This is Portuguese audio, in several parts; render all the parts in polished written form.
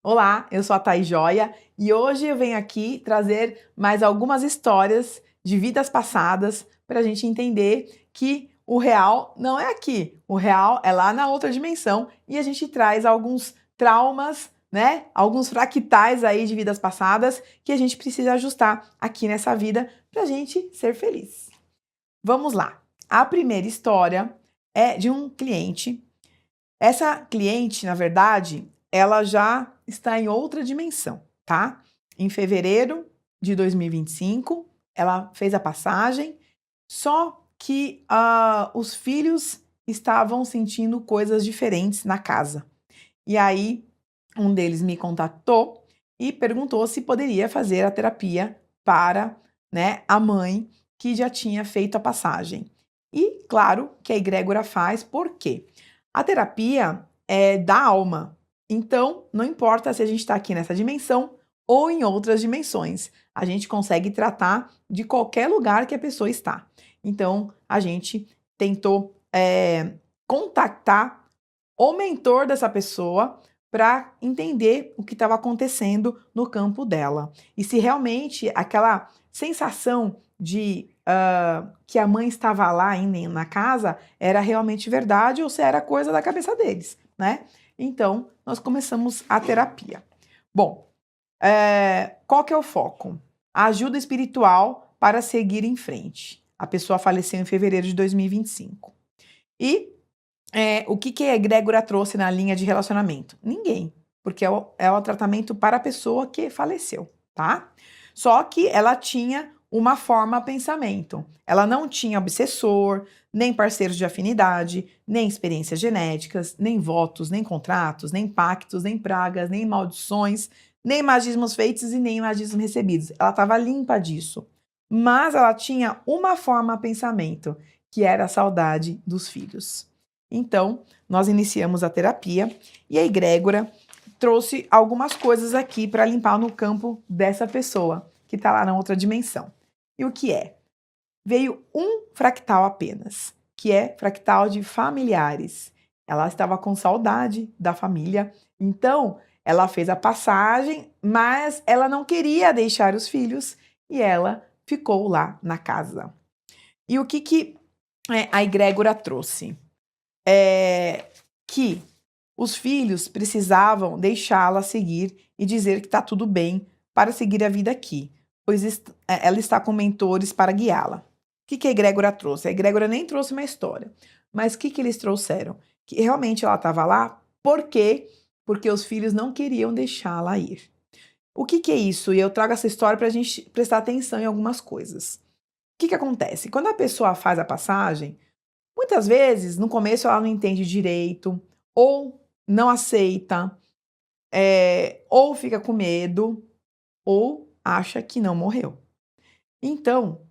Olá, eu sou a Thaís Joia e hoje eu venho aqui trazer mais algumas histórias de vidas passadas para a gente entender que o real não é aqui, o real é lá na outra dimensão e a gente traz alguns traumas, né? Alguns fractais aí de vidas passadas que a gente precisa ajustar aqui nessa vida para a gente ser feliz. Vamos lá. A primeira história é de um cliente. Essa cliente, na verdade, ela já está em outra dimensão, tá? Em fevereiro de 2025, ela fez a passagem, só que os filhos estavam sentindo coisas diferentes na casa. E aí, um deles me contatou e perguntou se poderia fazer a terapia para, né, a mãe que já tinha feito a passagem. E claro que a egrégora faz, por quê? A terapia é da alma. Então, não importa se a gente está aqui nessa dimensão ou em outras dimensões, a gente consegue tratar de qualquer lugar que a pessoa está. Então, a gente tentou contactar o mentor dessa pessoa para entender o que estava acontecendo no campo dela. E se realmente aquela sensação de que a mãe estava lá ainda na casa era realmente verdade ou se era coisa da cabeça deles, né? Então, nós começamos a terapia. Bom, qual que é o foco? A ajuda espiritual para seguir em frente. A pessoa faleceu em fevereiro de 2025. E o que a egrégora trouxe na linha de relacionamento? Ninguém, porque é o tratamento para a pessoa que faleceu, tá? Só que ela tinha uma forma pensamento. Ela não tinha obsessor, nem parceiros de afinidade, nem experiências genéticas, nem votos, nem contratos, nem pactos, nem pragas, nem maldições, nem magismos feitos e nem magismos recebidos. Ela estava limpa disso. Mas ela tinha uma forma pensamento, que era a saudade dos filhos. Então, nós iniciamos a terapia e a egrégora trouxe algumas coisas aqui para limpar no campo dessa pessoa que está lá na outra dimensão. E o que é? Veio um fractal apenas, que é fractal de familiares. Ela estava com saudade da família, então ela fez a passagem, mas ela não queria deixar os filhos e ela ficou lá na casa. E o que a egrégora trouxe? Que os filhos precisavam deixá-la seguir e dizer que está tudo bem para seguir a vida aqui, pois ela está com mentores para guiá-la. O que a egrégora trouxe? A egrégora nem trouxe uma história, mas o que eles trouxeram? Que realmente ela estava lá, por quê? Porque os filhos não queriam deixá-la ir. O que é isso? E eu trago essa história para a gente prestar atenção em algumas coisas. O que acontece? Quando a pessoa faz a passagem, muitas vezes, no começo, ela não entende direito, ou não aceita, ou fica com medo, ou acha que não morreu. Então,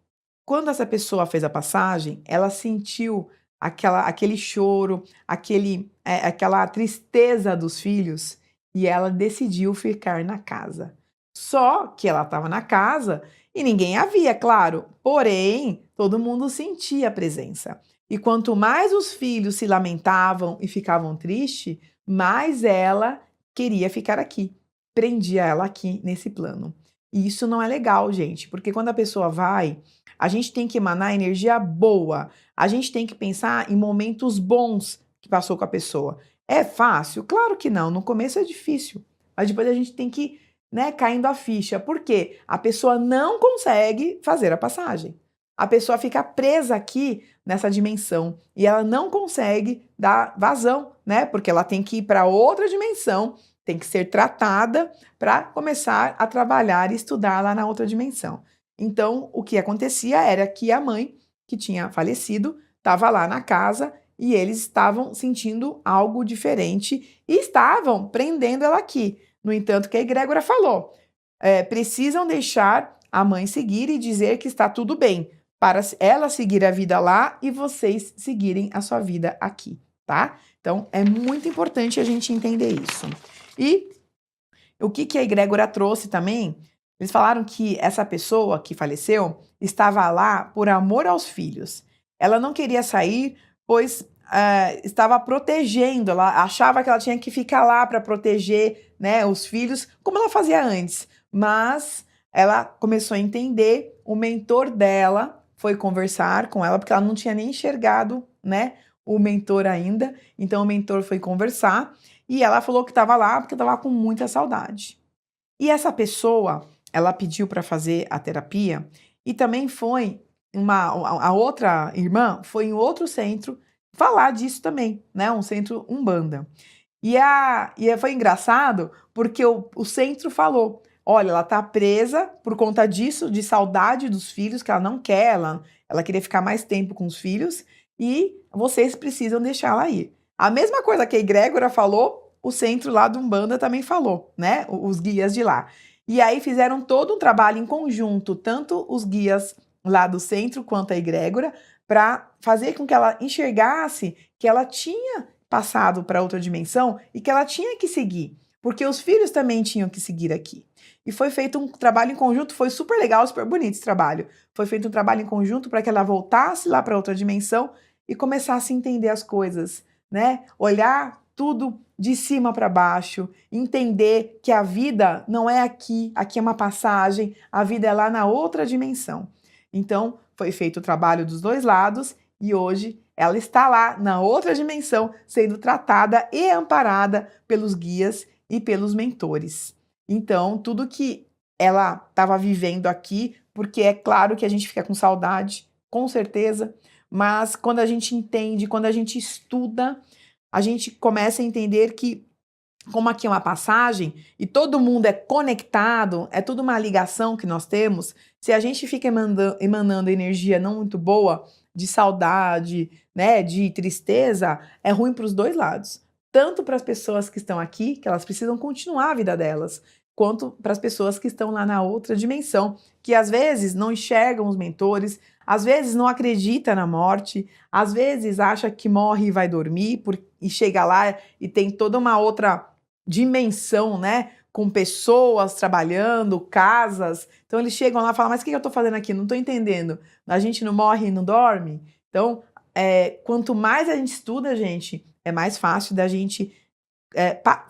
quando essa pessoa fez a passagem, ela sentiu aquele choro, aquela tristeza dos filhos, e ela decidiu ficar na casa. Só que ela estava na casa e ninguém a via, claro, porém, todo mundo sentia a presença. E quanto mais os filhos se lamentavam e ficavam tristes, mais ela queria ficar aqui, prendia ela aqui nesse plano. E isso não é legal, gente, porque quando a pessoa vai, a gente tem que emanar energia boa, a gente tem que pensar em momentos bons que passou com a pessoa. É fácil? Claro que não, no começo é difícil, mas depois a gente tem que, né, caindo a ficha, porque a pessoa não consegue fazer a passagem. A pessoa fica presa aqui nessa dimensão e ela não consegue dar vazão, né? Porque ela tem que ir para outra dimensão, tem que ser tratada para começar a trabalhar e estudar lá na outra dimensão. Então, o que acontecia era que a mãe, que tinha falecido, estava lá na casa e eles estavam sentindo algo diferente e estavam prendendo ela aqui. No entanto, que a egrégora falou, precisam deixar a mãe seguir e dizer que está tudo bem, para ela seguir a vida lá e vocês seguirem a sua vida aqui, tá? Então, é muito importante a gente entender isso. E o que a egrégora trouxe também, eles falaram que essa pessoa que faleceu estava lá por amor aos filhos. Ela não queria sair, pois estava protegendo, ela achava que ela tinha que ficar lá para proteger, né, os filhos, como ela fazia antes. Mas ela começou a entender, o mentor dela foi conversar com ela, porque ela não tinha nem enxergado, né, o mentor ainda. Então o mentor foi conversar e ela falou que estava lá porque estava com muita saudade. E essa pessoa, ela pediu para fazer a terapia e também foi a outra irmã foi em outro centro falar disso também, né? Um centro Umbanda. Foi engraçado porque o centro falou: olha, ela tá presa por conta disso, de saudade dos filhos, que ela não quer, ela queria ficar mais tempo com os filhos, e vocês precisam deixá-la ir. A mesma coisa que a egrégora falou, o centro lá do Umbanda também falou, né? Os guias de lá. E aí fizeram todo um trabalho em conjunto, tanto os guias lá do centro quanto a egrégora, para fazer com que ela enxergasse que ela tinha passado para outra dimensão e que ela tinha que seguir, porque os filhos também tinham que seguir aqui. E foi feito um trabalho em conjunto, foi super legal, super bonito esse trabalho. Foi feito um trabalho em conjunto para que ela voltasse lá para outra dimensão e começasse a entender as coisas, né? Olhar tudo de cima para baixo, entender que a vida não é aqui, aqui é uma passagem, a vida é lá na outra dimensão. Então, foi feito o trabalho dos dois lados e hoje ela está lá na outra dimensão, sendo tratada e amparada pelos guias e pelos mentores. Então, tudo que ela estava vivendo aqui, porque é claro que a gente fica com saudade, com certeza, mas quando a gente entende, quando a gente estuda, a gente começa a entender que, como aqui é uma passagem e todo mundo é conectado, é tudo uma ligação que nós temos, se a gente fica emanando energia não muito boa, de saudade, né, de tristeza, é ruim para os dois lados. Tanto para as pessoas que estão aqui, que elas precisam continuar a vida delas, quanto para as pessoas que estão lá na outra dimensão, que às vezes não enxergam os mentores, às vezes não acredita na morte, às vezes acha que morre e vai dormir, e chega lá e tem toda uma outra dimensão, né? Com pessoas trabalhando, casas. Então eles chegam lá e falam: mas o que eu estou fazendo aqui? Não estou entendendo. A gente não morre e não dorme? Então, quanto mais a gente estuda, gente, é mais fácil da gente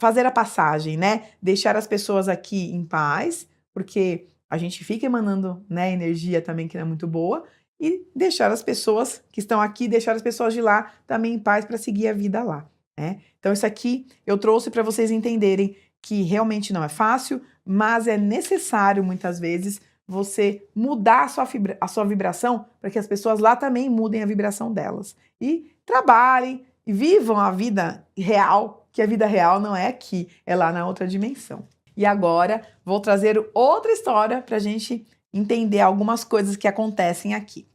fazer a passagem, né? Deixar as pessoas aqui em paz, porque a gente fica emanando, né, energia também que não é muito boa, e deixar as pessoas que estão aqui, deixar as pessoas de lá também em paz para seguir a vida lá, né? Então isso aqui eu trouxe para vocês entenderem que realmente não é fácil, mas é necessário muitas vezes você mudar a sua vibração para que as pessoas lá também mudem a vibração delas. E trabalhem e vivam a vida real, que a vida real não é aqui, é lá na outra dimensão. E agora vou trazer outra história para a gente entender algumas coisas que acontecem aqui.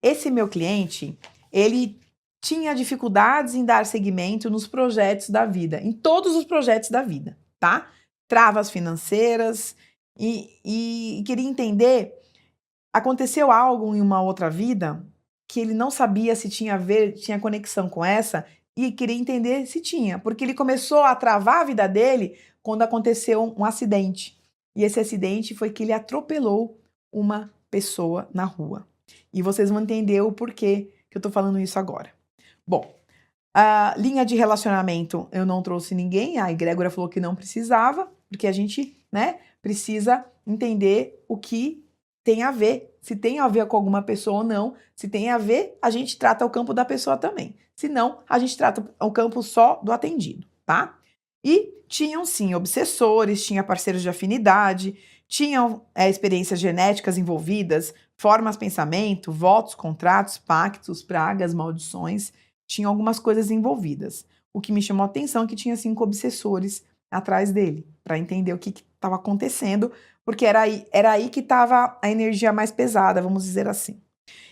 Esse meu cliente, ele tinha dificuldades em dar seguimento nos projetos da vida, em todos os projetos da vida, tá? Travas financeiras e queria entender, aconteceu algo em uma outra vida que ele não sabia se tinha a ver, tinha conexão com essa, e queria entender se tinha, porque ele começou a travar a vida dele quando aconteceu um acidente. E esse acidente foi que ele atropelou uma pessoa na rua. E vocês vão entender o porquê que eu tô falando isso agora. Bom, a linha de relacionamento eu não trouxe ninguém, a egrégora falou que não precisava, porque a gente, né, precisa entender o que tem a ver, se tem a ver com alguma pessoa ou não. Se tem a ver, a gente trata o campo da pessoa também. Se não, a gente trata o campo só do atendido, tá? E tinham sim obsessores, tinha parceiros de afinidade, tinham experiências genéticas envolvidas, formas de pensamento, votos, contratos, pactos, pragas, maldições, tinham algumas coisas envolvidas. O que me chamou a atenção é que tinha 5 obsessores atrás dele, para entender o que estava acontecendo, porque era aí que estava a energia mais pesada, vamos dizer assim.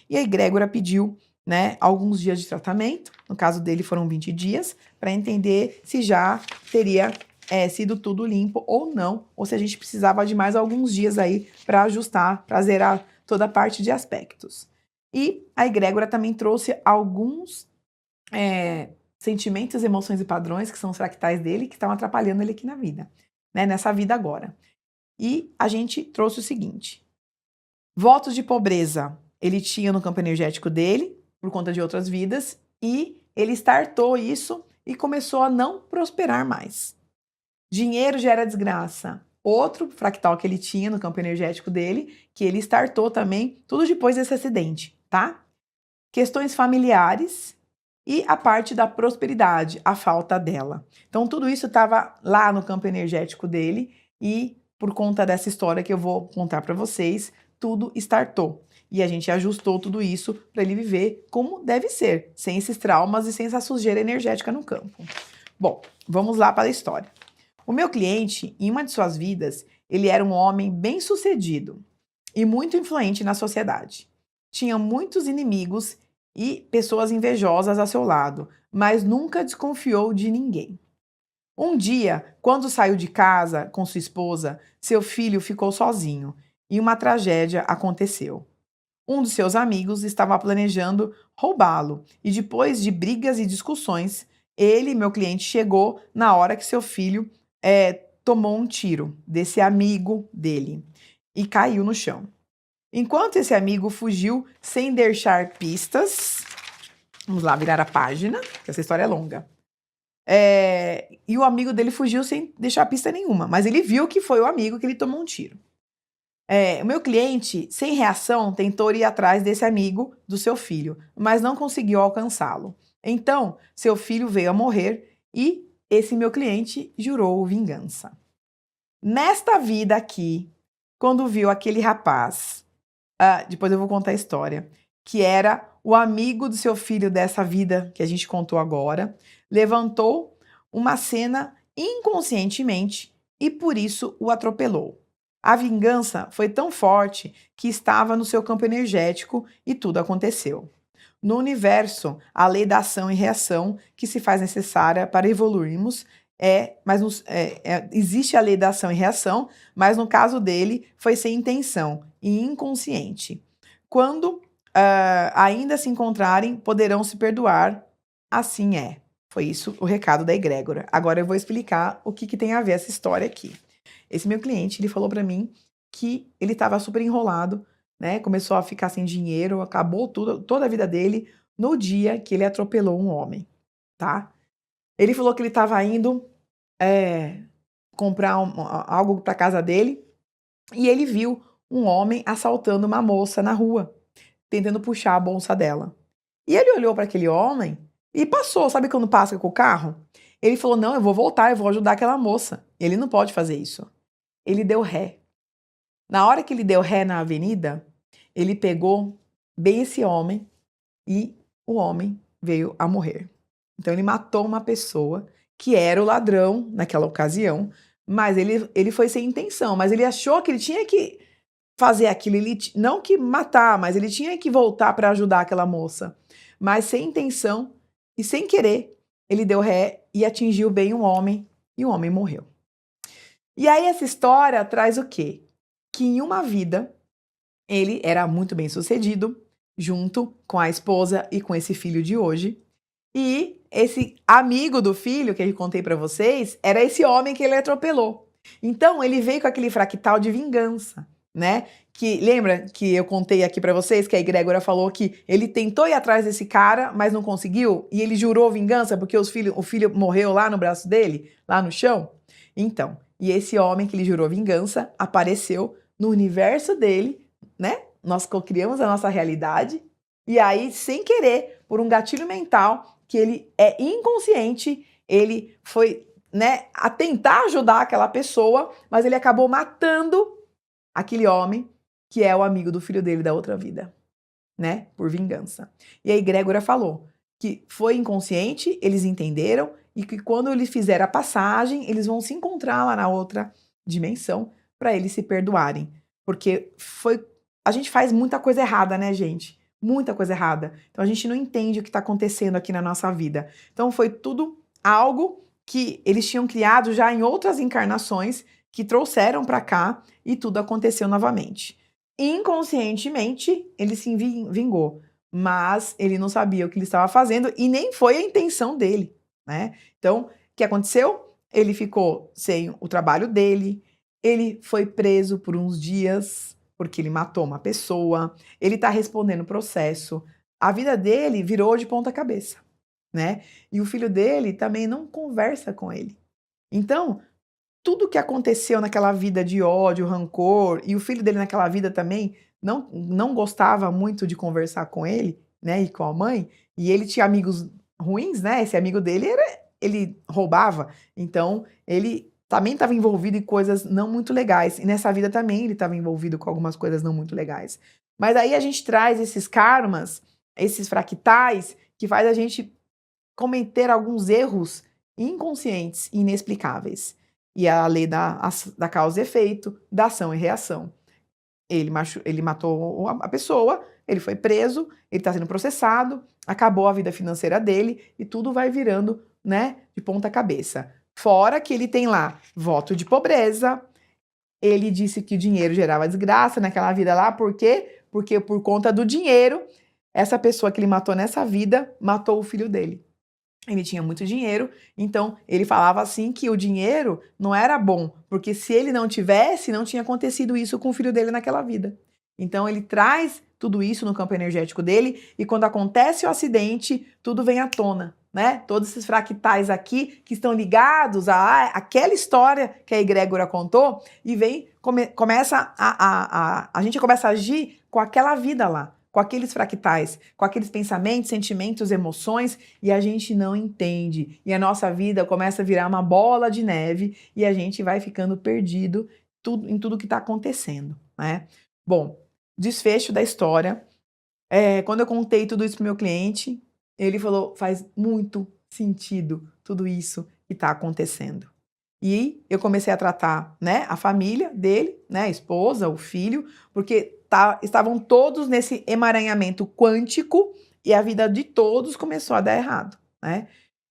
E a egrégora pediu, né, alguns dias de tratamento, no caso dele foram 20 dias, para entender se já teria sido tudo limpo ou não, ou se a gente precisava de mais alguns dias aí para ajustar, para zerar toda a parte de aspectos. E a egrégora também trouxe alguns sentimentos, emoções e padrões, que são os fractais dele, que estão atrapalhando ele aqui na vida, né, nessa vida agora. E a gente trouxe o seguinte: votos de pobreza ele tinha no campo energético dele, por conta de outras vidas, e ele startou isso e começou a não prosperar mais. Dinheiro gera desgraça. Outro fractal que ele tinha no campo energético dele, que ele startou também, tudo depois desse acidente, tá? Questões familiares e a parte da prosperidade, a falta dela. Então, tudo isso estava lá no campo energético dele e, por conta dessa história que eu vou contar para vocês, tudo startou. E a gente ajustou tudo isso para ele viver como deve ser, sem esses traumas e sem essa sujeira energética no campo. Bom, vamos lá para a história. O meu cliente, em uma de suas vidas, ele era um homem bem-sucedido e muito influente na sociedade. Tinha muitos inimigos e pessoas invejosas a seu lado, mas nunca desconfiou de ninguém. Um dia, quando saiu de casa com sua esposa, seu filho ficou sozinho e uma tragédia aconteceu. Um dos seus amigos estava planejando roubá-lo e, depois de brigas e discussões, ele, meu cliente, chegou na hora que seu filho tomou um tiro desse amigo dele e caiu no chão. Enquanto esse amigo fugiu sem deixar pistas, vamos lá virar a página, que essa história é longa. E o amigo dele fugiu sem deixar pista nenhuma, mas ele viu que foi o amigo que ele tomou um tiro. O meu cliente, sem reação, tentou ir atrás desse amigo do seu filho, mas não conseguiu alcançá-lo. Então, seu filho veio a morrer e esse meu cliente jurou vingança. Nesta vida aqui, quando viu aquele rapaz, depois eu vou contar a história, que era o amigo do seu filho dessa vida que a gente contou agora, levantou uma cena inconscientemente e por isso o atropelou. A vingança foi tão forte que estava no seu campo energético e tudo aconteceu. No universo, a lei da ação e reação que se faz necessária para evoluirmos existe a lei da ação e reação, mas no caso dele foi sem intenção e inconsciente. Quando ainda se encontrarem, poderão se perdoar. Assim é. Foi isso o recado da egrégora. Agora eu vou explicar o que tem a ver essa história aqui. Esse meu cliente, ele falou para mim que ele estava super enrolado, né? Começou a ficar sem dinheiro, acabou toda a vida dele no dia que ele atropelou um homem, tá? Ele falou que ele estava indo comprar algo para casa dele e ele viu um homem assaltando uma moça na rua, tentando puxar a bolsa dela. E ele olhou para aquele homem e passou, sabe quando passa com o carro? Ele falou, não, eu vou voltar, eu vou ajudar aquela moça. Ele não pode fazer isso. Ele deu ré. Na hora que ele deu ré na avenida, ele pegou bem esse homem e o homem veio a morrer. Então ele matou uma pessoa que era o ladrão naquela ocasião, mas ele foi sem intenção, mas ele achou que ele tinha que fazer aquilo, não que matar, mas ele tinha que voltar para ajudar aquela moça. Mas sem intenção e sem querer, ele deu ré e atingiu bem um homem e o homem morreu. E aí essa história traz o quê? Que em uma vida ele era muito bem sucedido, junto com a esposa e com esse filho de hoje. E esse amigo do filho que eu contei para vocês era esse homem que ele atropelou. Então ele veio com aquele fractal de vingança, né? Que lembra que eu contei aqui para vocês que a egrégora falou que ele tentou ir atrás desse cara, mas não conseguiu e ele jurou vingança porque o filho morreu lá no braço dele, lá no chão. Então, e esse homem que ele jurou vingança apareceu no universo dele, né? Nós criamos a nossa realidade e aí, sem querer, por um gatilho mental que ele é inconsciente, ele foi, né, a tentar ajudar aquela pessoa, mas ele acabou matando aquele homem que é o amigo do filho dele da outra vida, né? Por vingança. E a egrégora falou que foi inconsciente, eles entenderam e que quando eles fizerem a passagem, eles vão se encontrar lá na outra dimensão para eles se perdoarem. Porque a gente faz muita coisa errada, né, gente? Muita coisa errada. Então a gente não entende o que está acontecendo aqui na nossa vida. Então foi tudo algo que eles tinham criado já em outras encarnações que trouxeram para cá e tudo aconteceu novamente. Inconscientemente, ele se vingou, mas ele não sabia o que ele estava fazendo e nem foi a intenção dele, né? Então, o que aconteceu? Ele ficou sem o trabalho dele, ele foi preso por uns dias porque ele matou uma pessoa, ele está respondendo o processo. A vida dele virou de ponta cabeça. né? E o filho dele também não conversa com ele. Então, tudo que aconteceu naquela vida de ódio, rancor, e o filho dele naquela vida também não gostava muito de conversar com ele, né, e com a mãe, e ele tinha amigos ruins, né? Esse amigo dele ele roubava, então ele também estava envolvido em coisas não muito legais, e nessa vida também ele estava envolvido com algumas coisas não muito legais. Mas aí a gente traz esses karmas, esses fractais, que faz a gente cometer alguns erros inconscientes e inexplicáveis. E a lei da causa e efeito, da ação e reação. Ele matou a pessoa, ele foi preso, ele está sendo processado, acabou a vida financeira dele e tudo vai virando, né, de ponta cabeça. Fora que ele tem lá voto de pobreza, ele disse que o dinheiro gerava desgraça naquela vida lá, por quê? Porque por conta do dinheiro, essa pessoa que ele matou nessa vida matou o filho dele. Ele tinha muito dinheiro, então ele falava assim que o dinheiro não era bom, porque se ele não tivesse, não tinha acontecido isso com o filho dele naquela vida. Então ele traz tudo isso no campo energético dele e quando acontece o acidente, tudo vem à tona, né? Todos esses fractais aqui que estão ligados àquela história que a egrégora contou e começa a gente começa a agir com aquela vida lá, com aqueles fractais, com aqueles pensamentos, sentimentos, emoções, e a gente não entende. E a nossa vida começa a virar uma bola de neve e a gente vai ficando perdido em tudo que está acontecendo, né? Bom, desfecho da história. Quando eu contei tudo isso pro meu cliente, ele falou, faz muito sentido tudo isso que está acontecendo. E eu comecei a tratar, né, a família dele, né, a esposa, o filho, porque estavam todos nesse emaranhamento quântico e a vida de todos começou a dar errado, né?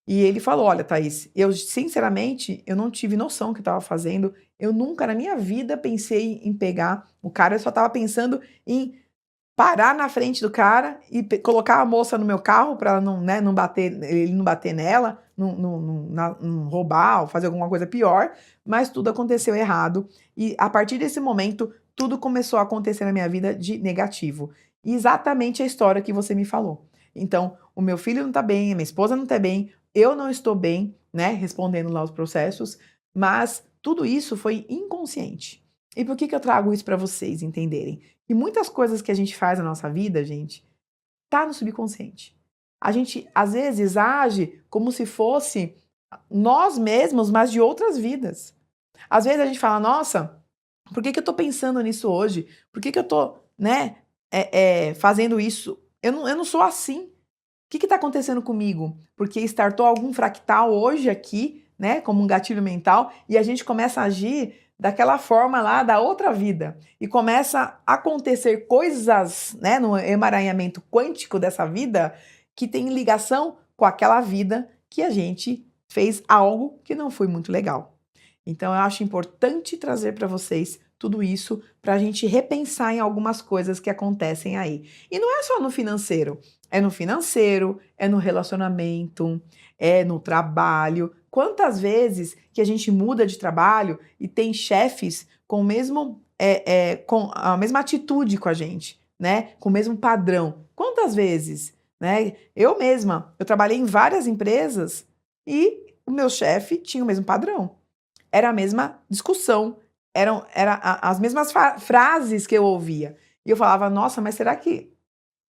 E ele falou, olha, Thaís, eu sinceramente, eu não tive noção do que eu estava fazendo, eu nunca na minha vida pensei em pegar o cara, eu só estava pensando em parar na frente do cara e colocar a moça no meu carro para ela não, né, não bater, ele não bater nela, não roubar ou fazer alguma coisa pior, mas tudo aconteceu errado. E a partir desse momento, tudo começou a acontecer na minha vida de negativo. E exatamente a história que você me falou. Então, o meu filho não tá bem, a minha esposa não tá bem, eu não estou bem, né, respondendo lá os processos, mas tudo isso foi inconsciente. E por que eu trago isso para vocês entenderem? E muitas coisas que a gente faz na nossa vida, gente, tá no subconsciente. A gente, às vezes, age como se fosse nós mesmos, mas de outras vidas. Às vezes a gente fala, nossa, por que eu tô pensando nisso hoje? Por que eu tô, né, fazendo isso? Eu não sou assim. O que está acontecendo comigo? Porque startou algum fractal hoje aqui, né, como um gatilho mental, e a gente começa a agir daquela forma lá da outra vida. E começa a acontecer coisas, né, no emaranhamento quântico dessa vida que tem ligação com aquela vida que a gente fez algo que não foi muito legal. Então eu acho importante trazer para vocês tudo isso para a gente repensar em algumas coisas que acontecem aí. E não é só no financeiro, é no financeiro, é no relacionamento, é no trabalho. Quantas vezes que a gente muda de trabalho e tem chefes com o mesmo, com a mesma atitude com a gente, né? Com o mesmo padrão. Quantas vezes, né? Eu mesma, eu trabalhei em várias empresas e o meu chefe tinha o mesmo padrão. Era a mesma discussão, eram as mesmas frases que eu ouvia. E eu falava, nossa, mas será que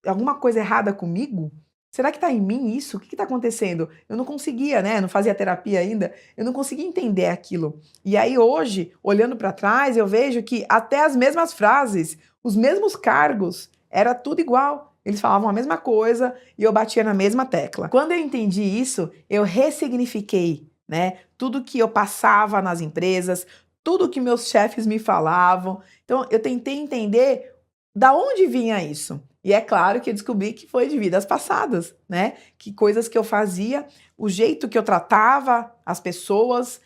alguma coisa errada comigo? Será que tá em mim isso? O que tá acontecendo? Eu não conseguia, né? Não fazia terapia ainda. Eu não conseguia entender aquilo. E aí hoje, olhando para trás, eu vejo que até as mesmas frases, os mesmos cargos, era tudo igual. Eles falavam a mesma coisa e eu batia na mesma tecla. Quando eu entendi isso, eu ressignifiquei, né? Tudo que eu passava nas empresas, tudo que meus chefes me falavam. Então, eu tentei entender da onde vinha isso. E é claro que eu descobri que foi de vidas passadas, né? Que coisas que eu fazia, o jeito que eu tratava as pessoas,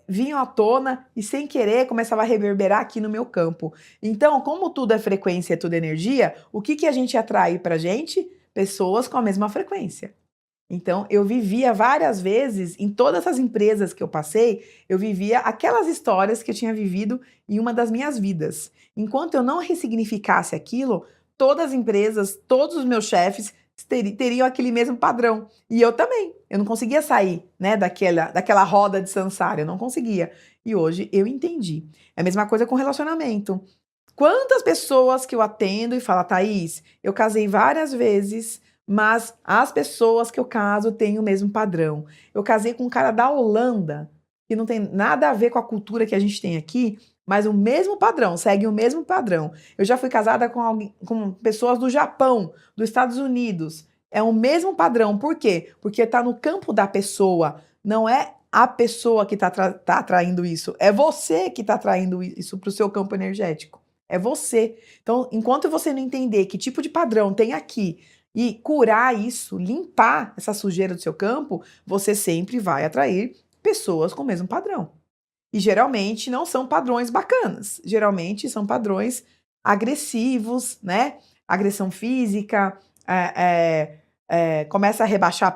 vinham à tona e sem querer começava a reverberar aqui no meu campo. Então, como tudo é frequência, é tudo energia, o que a gente atrai pra gente? Pessoas com a mesma frequência. Então, eu vivia várias vezes, em todas as empresas que eu passei, eu vivia aquelas histórias que eu tinha vivido em uma das minhas vidas. Enquanto eu não ressignificasse aquilo, todas as empresas, todos os meus chefes teriam aquele mesmo padrão. E eu também. Eu não conseguia sair, né, daquela roda de samsara, eu não conseguia. E hoje eu entendi. É a mesma coisa com relacionamento. Quantas pessoas que eu atendo e falo, Thaís, eu casei várias vezes, mas as pessoas que eu caso têm o mesmo padrão. Eu casei com um cara da Holanda, que não tem nada a ver com a cultura que a gente tem aqui, mas o mesmo padrão, segue o mesmo padrão. Eu já fui casada com pessoas do Japão, dos Estados Unidos. É o mesmo padrão. Por quê? Porque está no campo da pessoa. Não é a pessoa que está atraindo isso. É você que está atraindo isso para o seu campo energético. É você. Então, enquanto você não entender que tipo de padrão tem aqui e curar isso, limpar essa sujeira do seu campo, você sempre vai atrair pessoas com o mesmo padrão. E geralmente não são padrões bacanas. Geralmente são padrões agressivos, né? Agressão física, começa a rebaixar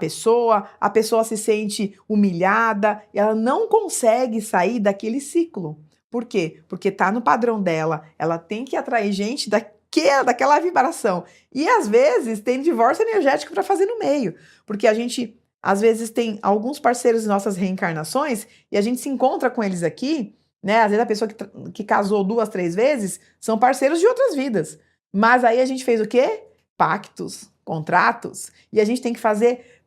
a pessoa se sente humilhada e ela não consegue sair daquele ciclo. Por quê? Porque tá no padrão dela, ela tem que atrair gente daquela vibração. E às vezes tem divórcio energético para fazer no meio, porque a gente às vezes tem alguns parceiros em nossas reencarnações e a gente se encontra com eles aqui, né? Às vezes a pessoa que casou 2, 3 vezes são parceiros de outras vidas. Mas aí a gente fez o quê? Pactos, contratos, e a gente tem que fazer,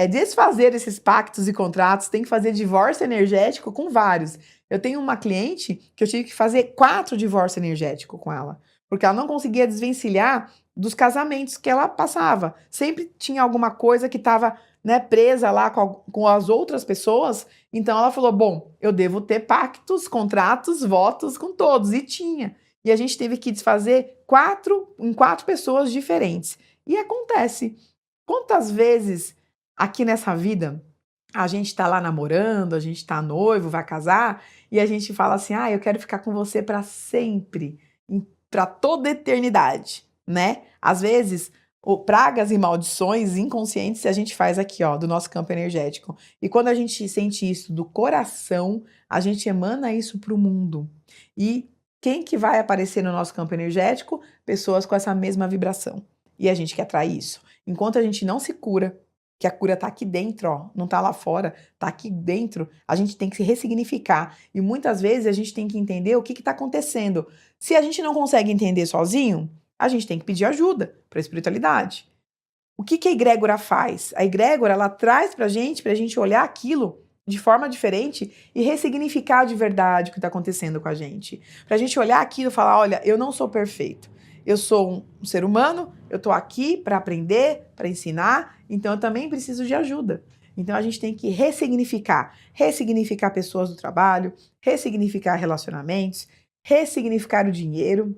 desfazer esses pactos e contratos, tem que fazer divórcio energético com vários. Eu tenho uma cliente que eu tive que fazer 4 divórcios energéticos com ela, porque ela não conseguia desvencilhar dos casamentos que ela passava. Sempre tinha alguma coisa que estava, né, presa lá com as outras pessoas. Então ela falou: bom, eu devo ter pactos, contratos, votos com todos. E tinha. E a gente teve que desfazer em 4 pessoas diferentes. E acontece. Quantas vezes aqui nessa vida a gente tá lá namorando, a gente tá noivo, vai casar, e a gente fala assim: ah, eu quero ficar com você para sempre, para toda a eternidade, né? Às vezes, pragas e maldições inconscientes a gente faz aqui, ó, do nosso campo energético. E quando a gente sente isso do coração, a gente emana isso para o mundo. E quem que vai aparecer no nosso campo energético? Pessoas com essa mesma vibração. E a gente quer atrair isso. Enquanto a gente não se cura, que a cura tá aqui dentro, ó, não tá lá fora, tá aqui dentro, a gente tem que se ressignificar. E muitas vezes a gente tem que entender o que tá acontecendo. Se a gente não consegue entender sozinho, a gente tem que pedir ajuda para a espiritualidade. O que a egrégora faz? A egrégora, ela traz pra gente olhar aquilo de forma diferente e ressignificar de verdade o que está acontecendo com a gente. Pra gente olhar aquilo e falar: olha, eu não sou perfeito. Eu sou um ser humano, eu tô aqui para aprender, para ensinar, então eu também preciso de ajuda. Então a gente tem que ressignificar pessoas do trabalho, ressignificar relacionamentos, ressignificar o dinheiro.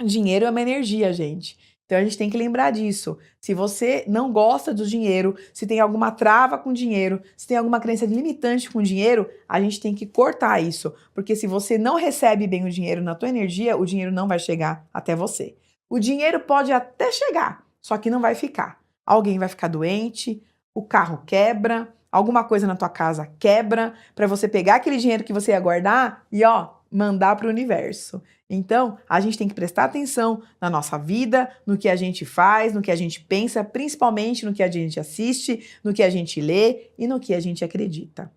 O dinheiro é uma energia, gente. Então a gente tem que lembrar disso. Se você não gosta do dinheiro, se tem alguma trava com dinheiro, se tem alguma crença limitante com dinheiro, a gente tem que cortar isso. Porque se você não recebe bem o dinheiro na tua energia, o dinheiro não vai chegar até você. O dinheiro pode até chegar, só que não vai ficar. Alguém vai ficar doente, o carro quebra, alguma coisa na tua casa quebra, para você pegar aquele dinheiro que você ia guardar e, ó, mandar para o universo. Então, a gente tem que prestar atenção na nossa vida, no que a gente faz, no que a gente pensa, principalmente no que a gente assiste, no que a gente lê e no que a gente acredita.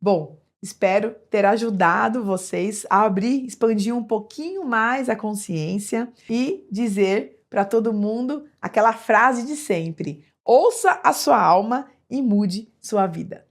Bom, espero ter ajudado vocês a abrir, expandir um pouquinho mais a consciência e dizer para todo mundo aquela frase de sempre: ouça a sua alma e mude sua vida.